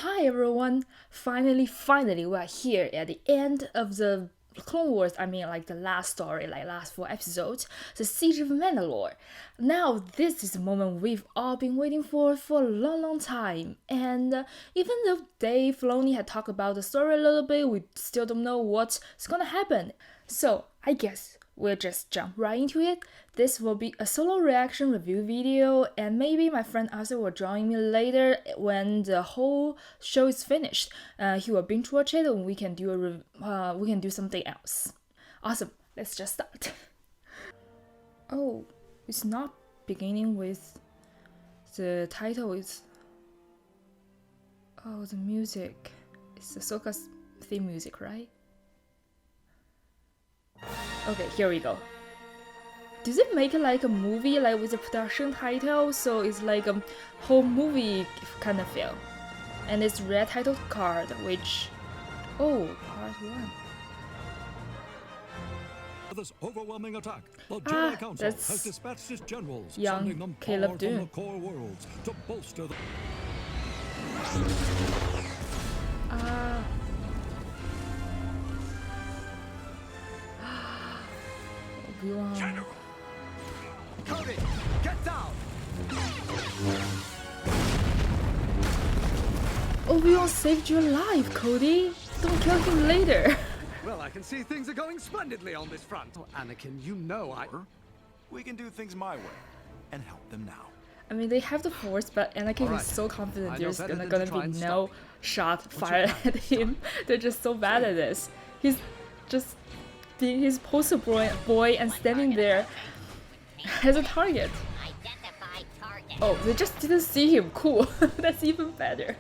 Hi everyone! Finally, we are here at the end of the Clone Wars. I mean, like the last story, like last 4 episodes, the Siege of Mandalore. Now, this is the moment we've all been waiting for a long time. And even though Dave Filoni had talked about the story a little bit, we still don't know what's gonna happen. So, I guess we'll just jump right into it. This will be a solo reaction review video, and maybe my friend Arthur will join me later when the whole show is finished. He will binge watch it, and we can do something else. Awesome. Let's just start. Oh, it's not beginning with the title. Is the music. It's Ahsoka's theme music, right? Okay, here we go. Does it make it like a movie, like with a production title? So it's like a whole movie kind of feel. And it's red title card, which... Oh, part 1. This overwhelming attack, the Jedi Council has dispatched its generals, sending them far Caleb from the core worlds to bolster the... Obi-Wan. General! Cody, get down! Obi-Wan saved your life, Cody! Don't kill him later! Well, I can see things are going splendidly on this front. Oh, Anakin, you know We can do things my way and help them now. I mean, they have the Force, but Anakin is so confident there's gonna be no shot fired at him. They're just so bad at this. He's just being his poster boy and standing there as a target. Oh, they just didn't see him. Cool. That's even better.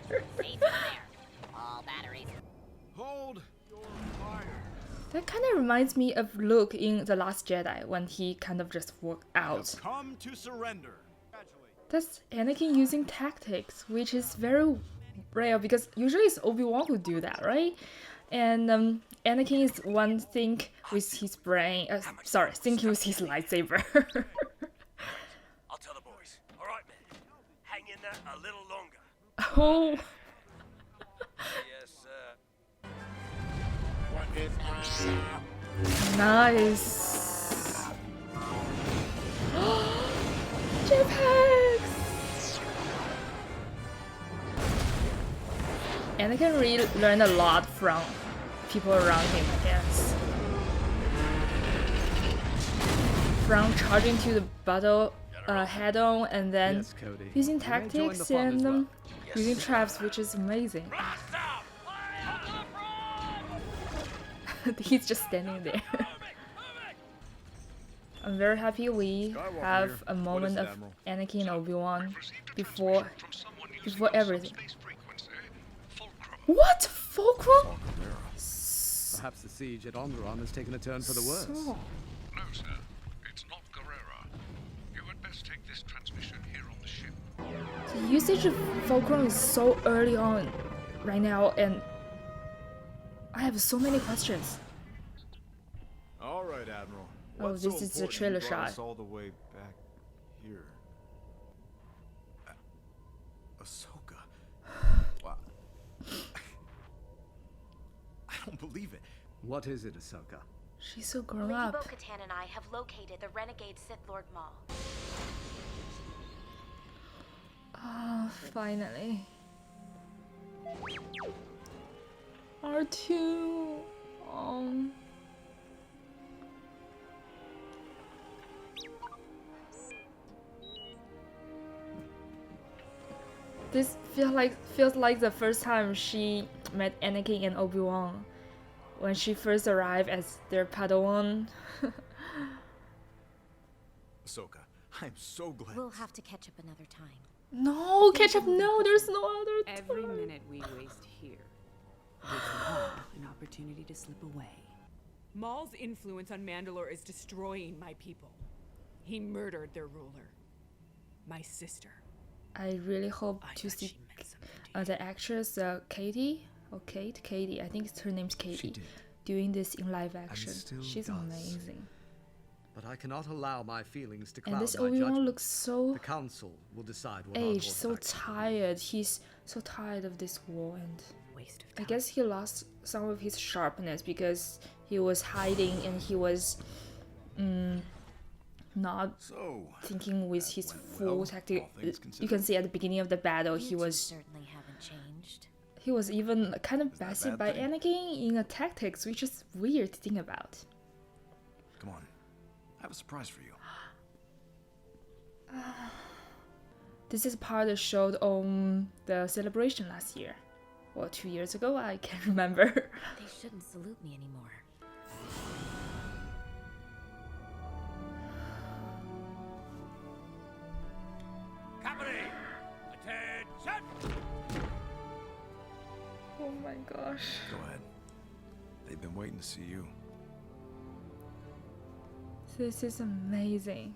Hold your fire. That kind of reminds me of Luke in The Last Jedi when he kind of just walked out. Come to surrender. That's Anakin using tactics, which is very rare because usually it's Obi-Wan who do that, right? And Anakin is one thing with his brain. Thinking with his lightsaber. I'll tell the boys. All right, man. Hang in there a little longer. Oh. Yes, sir. Nice. Jetpacks! Anakin really learned a lot from people around him, I guess. From charging to the battle head on and then using tactics and using traps, which is amazing. He's just standing there. I'm very happy we have a moment of Anakin and Obi-Wan before everything. What? Fulcrum? Perhaps the siege at Onderon has taken a turn for the worse. So, No, sir. It's not Guerrera. You had best take this transmission here on the ship. the usage of Fulcrum is so early on right now, and I have so many questions. All right, Admiral. Oh, What's this so is the important trailer you brought shot. us all the way back here. Ahsoka. Wow. I don't believe it. What is it, Ahsoka? She's so grown Lady up. Bo-Katan and I have located the renegade Sith Lord Maul. Ah, finally. R2. This feels like the first time she met Anakin and Obi-Wan when she first arrived as their Padawan. Ahsoka, I'm so glad. We'll have to catch up another time. No, catch up. No, there's no other Every time. minute we waste here gives Maul an opportunity to slip away. Maul's influence on Mandalore is destroying my people. He murdered their ruler, my sister. I really hope I to thought see she meant something to the actress Katie or Katie. I think her name's Katie. did. Doing this in live action. still She's does. amazing. But I cannot allow my feelings to cloud And this my Obi-Wan judgment. looks so The council will decide what aged, our so course of action tired. He's so tired of this war, and Waste of I time. guess he lost some of his sharpness because he was hiding and he was not So, thinking with his went full well, tactic. all things You considered. can see at the beginning of the battle, You he two was certainly haven't changed. he was even kind of Is that a bested bad by thing? Anakin in a tactics, which is weird to think about. come on. I have a surprise for you. This is part that showed on the celebration last year, or 2 years ago. I can't remember. They shouldn't salute me anymore. Company! Attention! Oh my gosh. Go ahead. They've been waiting to see you. This is amazing.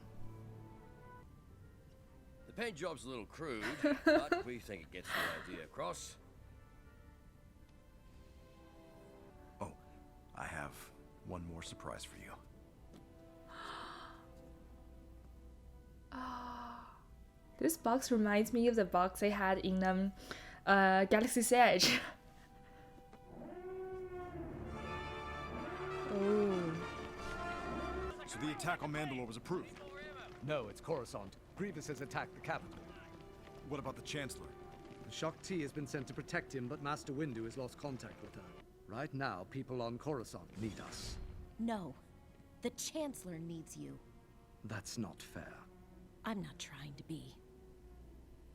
The paint job's a little crude, but we think it gets the idea across. Oh, I have one more surprise for you. This box reminds me of the box I had in Galaxy's Edge. Oh. So the attack on Mandalore was approved. No, it's Coruscant. Grievous has attacked the capital. What about the Chancellor? The Shak Ti has been sent to protect him, but Master Windu has lost contact with her. Right now, people on Coruscant need us. No. The Chancellor needs you. That's not fair. I'm not trying to be.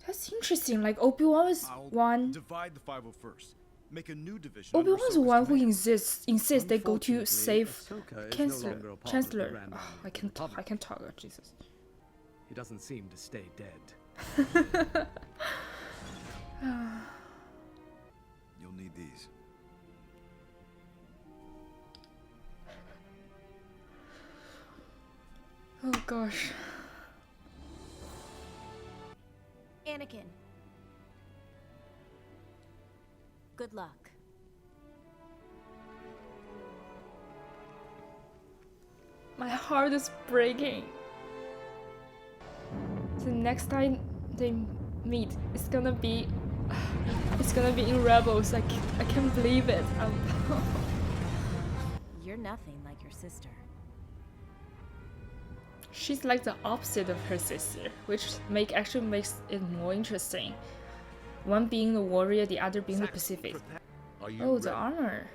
That's interesting. Like Obi-Wan was I'll one. divide the 501st. Make a new division. under Obi-Wan's the Ahsoka's one who command. insists they go to Unfortunately, save Ahsoka is no Chancellor. longer a part of the Chancellor. Grand Oh, Army I of the can't talk. I Republic. can't talk. Oh, Jesus. He doesn't seem to stay dead. You'll need these. Oh gosh. Anakin. Good luck. My heart is breaking. The next time they meet, it's gonna be in Rebels. I can't believe it. You're nothing like your sister. She's like the opposite of her sister, which actually makes it more interesting. One being the warrior, the other being the Pacific. Are you Oh, the ready? armor.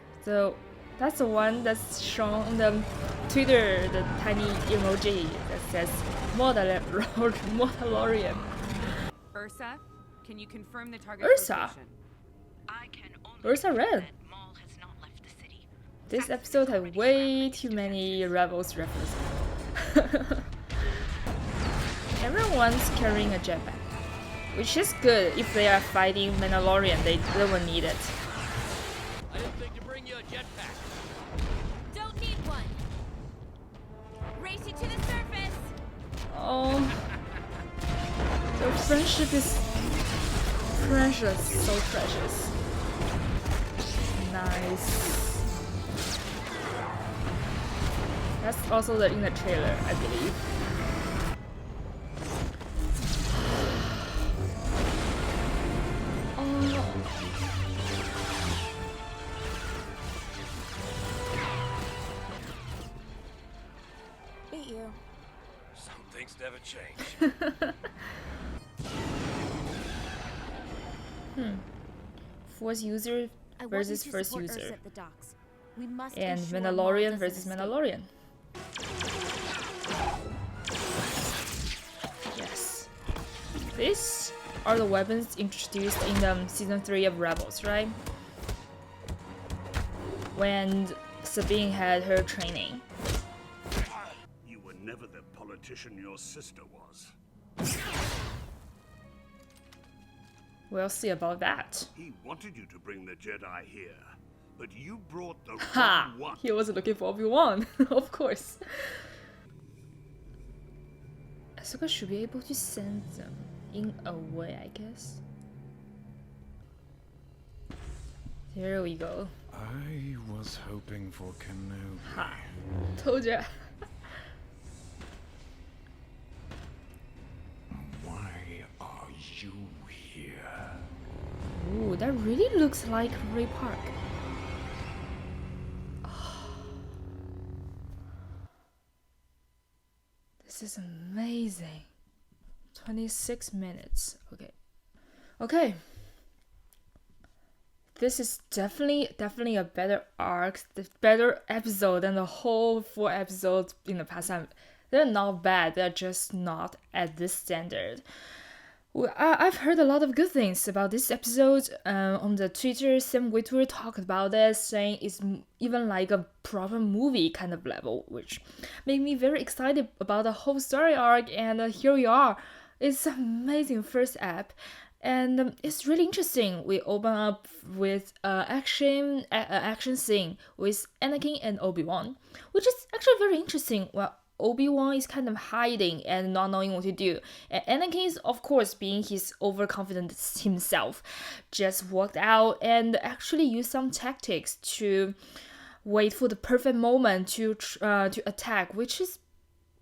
That's the one that's shown on the Twitter, the tiny emoji that says Mandalorian. Ursa, can you confirm the target Ursa? location? I can only Ursa confirm Red. that Maul has not left the city. This episode had way too many Rebels references. Everyone's carrying a jetpack, which is good if they are fighting Mandalorian. They will need it. I didn't think to bring you a jetpack. Don't need one. Race you to the surface. Oh, their friendship is precious, so precious. Nice. That's also in the trailer, I believe. Oh. Beat you. Some things never change. Force user I want versus you to first support user, Ursa at the docks. We must and ensure Maul Mandalorian doesn't versus escape. Mandalorian. Yes. These are the weapons introduced in season 3 of Rebels, right? When Sabine had her training. You were never the politician your sister was. We'll see about that. He wanted you to bring the Jedi here, but you brought the Ha! wrong one. He was looking for Obi-Wan, of course. Ahsoka should be able to send them in a way, I guess. Here we go. I was hoping for Kenobi. Ha! Told ya. you here? Ooh, that really looks like Ray Park. This is amazing. 26 minutes. Okay. This is definitely a better arc, the better episode than the whole 4 episodes in the past time. They're not bad, they're just not at this standard. I've heard a lot of good things about this episode. On the Twitter, Sam Witwer talked about it, saying it's even like a proper movie kind of level, which made me very excited about the whole story arc, and here we are. It's an amazing first ep. And it's really interesting. We open up with action scene with Anakin and Obi-Wan, which is actually very interesting. Well, Obi-Wan is kind of hiding and not knowing what to do. And Anakin is, of course, being his overconfident himself, just walked out and actually used some tactics to wait for the perfect moment to attack, which is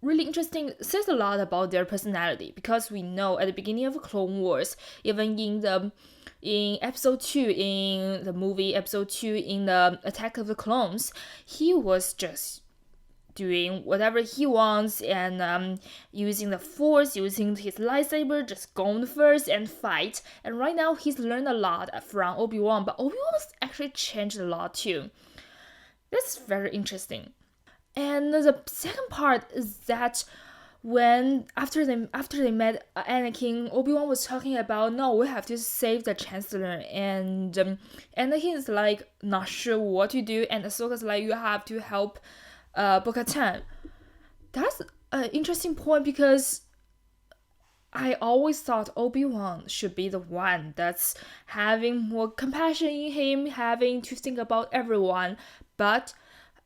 really interesting. It says a lot about their personality, because we know at the beginning of Clone Wars, even in episode 2, in the movie episode 2, in the Attack of the Clones, he was just doing whatever he wants and using the Force, using his lightsaber, just going first and fight. And right now he's learned a lot from Obi-Wan, but Obi-Wan's actually changed a lot too. That's very interesting. And the second part is that after they met Anakin, Obi-Wan was talking about, no, we have to save the Chancellor, and Anakin is like not sure what to do, and Ahsoka's like, you have to help Bo-Katan. That's an interesting point, because I always thought Obi-Wan should be the one that's having more compassion in him, having to think about everyone, but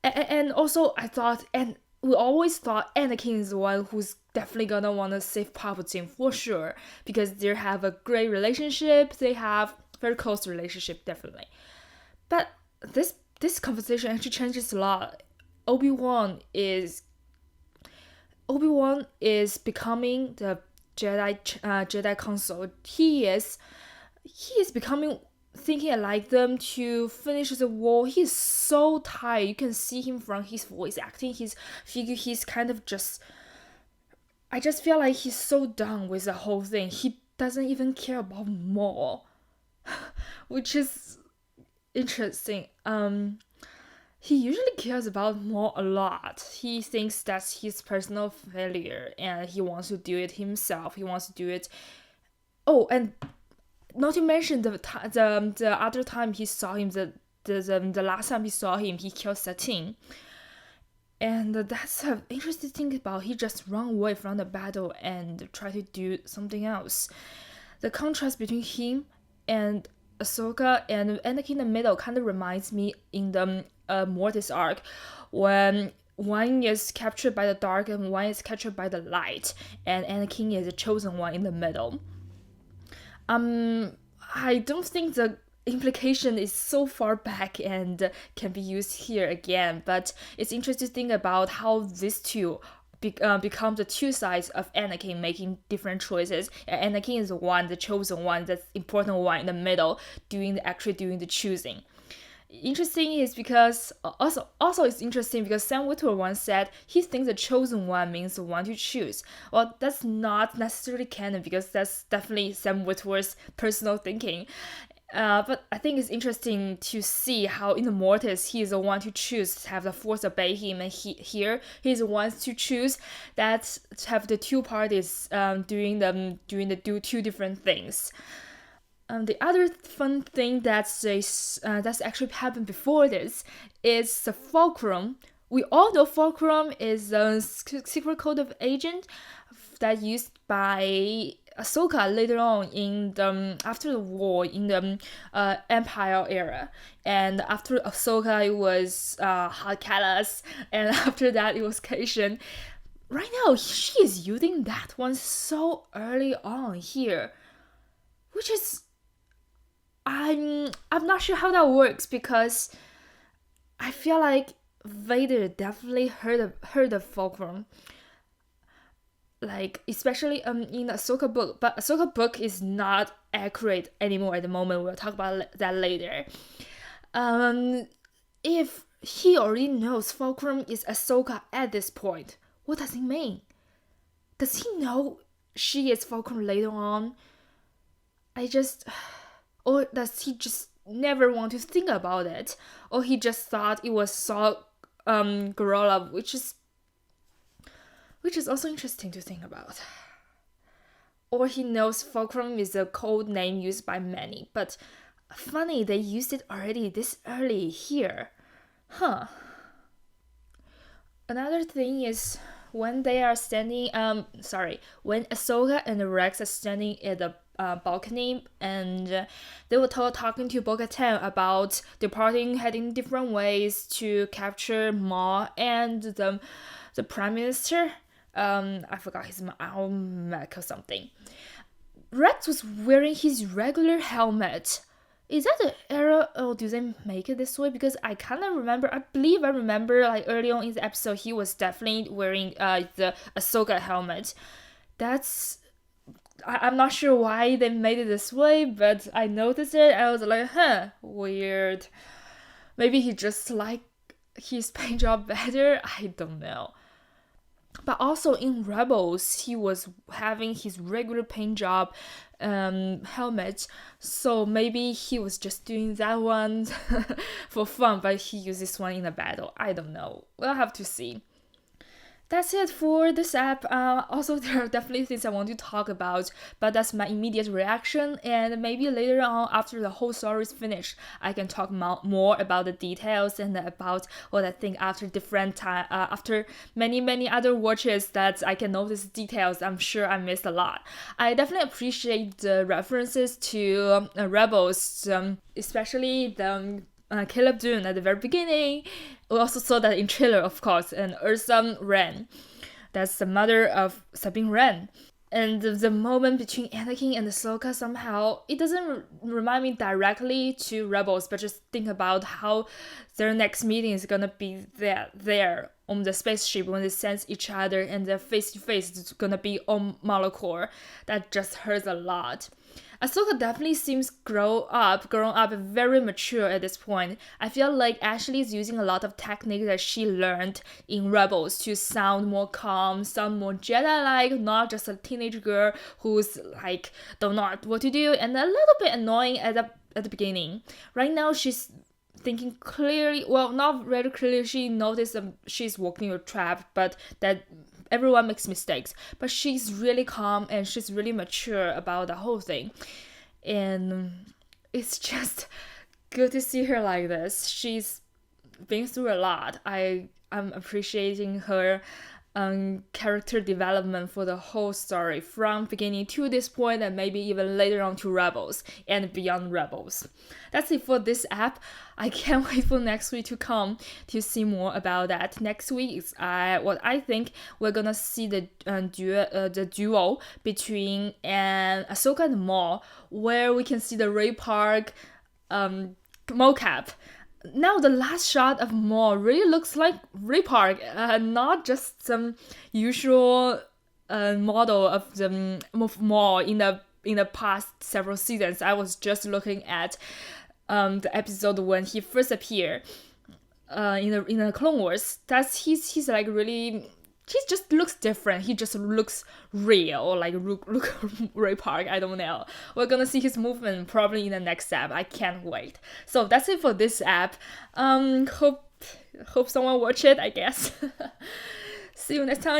and also I thought, and we always thought Anakin is the one who's definitely gonna want to save Palpatine for sure, because they have a great relationship, they have very close relationship, definitely. But this conversation actually changes a lot. Obi-Wan is becoming the Jedi Council. He is becoming, thinking like them to finish the war. He's so tired. You can see him from his voice acting, his figure. He's kind of just, I just feel like he's so done with the whole thing. He doesn't even care about Maul, which is interesting. He usually cares about Maul a lot. He thinks that's his personal failure, and he wants to do it himself. He wants to do it. Oh, and not to mention the other time he saw him, the last time he saw him, he killed Satine. And that's an interesting thing about, he just ran away from the battle and tried to do something else. The contrast between him and Ahsoka and Anakin in the middle kind of reminds me in the Mortis arc, when one is captured by the dark and one is captured by the light, and Anakin is the chosen one in the middle. I don't think the implication is so far back and can be used here again, but it's interesting to think about how these two become the two sides of Anakin making different choices. And Anakin is the chosen one, the important one in the middle, doing the choosing. Interesting is because also it's interesting because Sam Witwer once said he thinks the chosen one means the one to choose. Well, that's not necessarily canon, because that's definitely Sam Witwer's personal thinking. But I think it's interesting to see how in the Mortis he is the one to choose to have the Force obey him, and here he's the one to choose that have the two parties doing two different things. The other fun thing that's actually happened before this is the Fulcrum. We all know Fulcrum is a secret code of agent that used by Ahsoka later on in after the war in the Empire era, and after Ahsoka it was Hot Kallus, and after that it was Cassian. Right now she is using that one so early on here, which is I'm not sure how that works, because I feel like Vader definitely heard of Fulcrum. like especially in Ahsoka book, but Ahsoka book is not accurate anymore at the moment. We'll talk about that later. If he already knows Fulcrum is Ahsoka at this point, what does it mean? Does he know she is Fulcrum later on? Or does he just never want to think about it? Or he just thought it was Saw Gerrera, which is also interesting to think about. Or he knows Fulcrum is a code name used by many, but funny they used it already this early here. Another thing is when they are standing, when Ahsoka and Rex are standing at the balcony, and they were talking to Bo-Katan about departing, heading different ways to capture Maul and the Prime Minister. I forgot his name, Almec or something. Rex was wearing his regular helmet. Is that the era, or do they make it this way? Because I kind of remember, I remember like early on in the episode, he was definitely wearing the Ahsoka helmet. I'm not sure why they made it this way, but I noticed it. I was like, weird. Maybe he just liked his paint job better. I don't know. But also in Rebels, he was having his regular paint job helmet, so maybe he was just doing that one for fun, but he used this one in a battle. I don't know. We'll have to see. That's it for this app. Also, there are definitely things I want to talk about, but that's my immediate reaction, and maybe later on, after the whole story is finished, I can talk more about the details and about what I think after after many other watches that I can notice details. I'm sure I missed a lot. I definitely appreciate the references to Rebels, especially the Caleb Dune at the very beginning. We also saw that in trailer, of course, and Ursa Wren. That's the mother of Sabine Wren. And the moment between Anakin and Ahsoka, somehow, it doesn't remind me directly to Rebels, but just think about how their next meeting is gonna be there on the spaceship when they sense each other, and their face-to-face is gonna be on Malachor. That just hurts a lot. Ahsoka definitely seems grown up, very mature at this point. I feel like Ashley is using a lot of technique that she learned in Rebels to sound more calm, sound more Jedi-like, not just a teenage girl who's like don't know what to do and a little bit annoying at the beginning. Right now she's thinking clearly, well, not very clearly. She noticed she's walking a trap, but that everyone makes mistakes, but she's really calm and she's really mature about the whole thing, and it's just good to see her like this. She's been through a lot. I'm appreciating her character development for the whole story from beginning to this point, and maybe even later on to Rebels and beyond Rebels. That's it for this app. I can't wait for next week to come to see more about that. Next week is what I think we're gonna see the duo between Ahsoka and Maul, where we can see the Ray Park mocap. Now the last shot of Maul really looks like Ray Park, not just some usual model of the Maul in the past several seasons. I was just looking at the episode when he first appeared in the Clone Wars. He's like really. He just looks different. He just looks real, like look Ray Park. I don't know. We're gonna see his movement probably in the next app. I can't wait. So that's it for this app. Hope someone watch it, I guess. See you next time.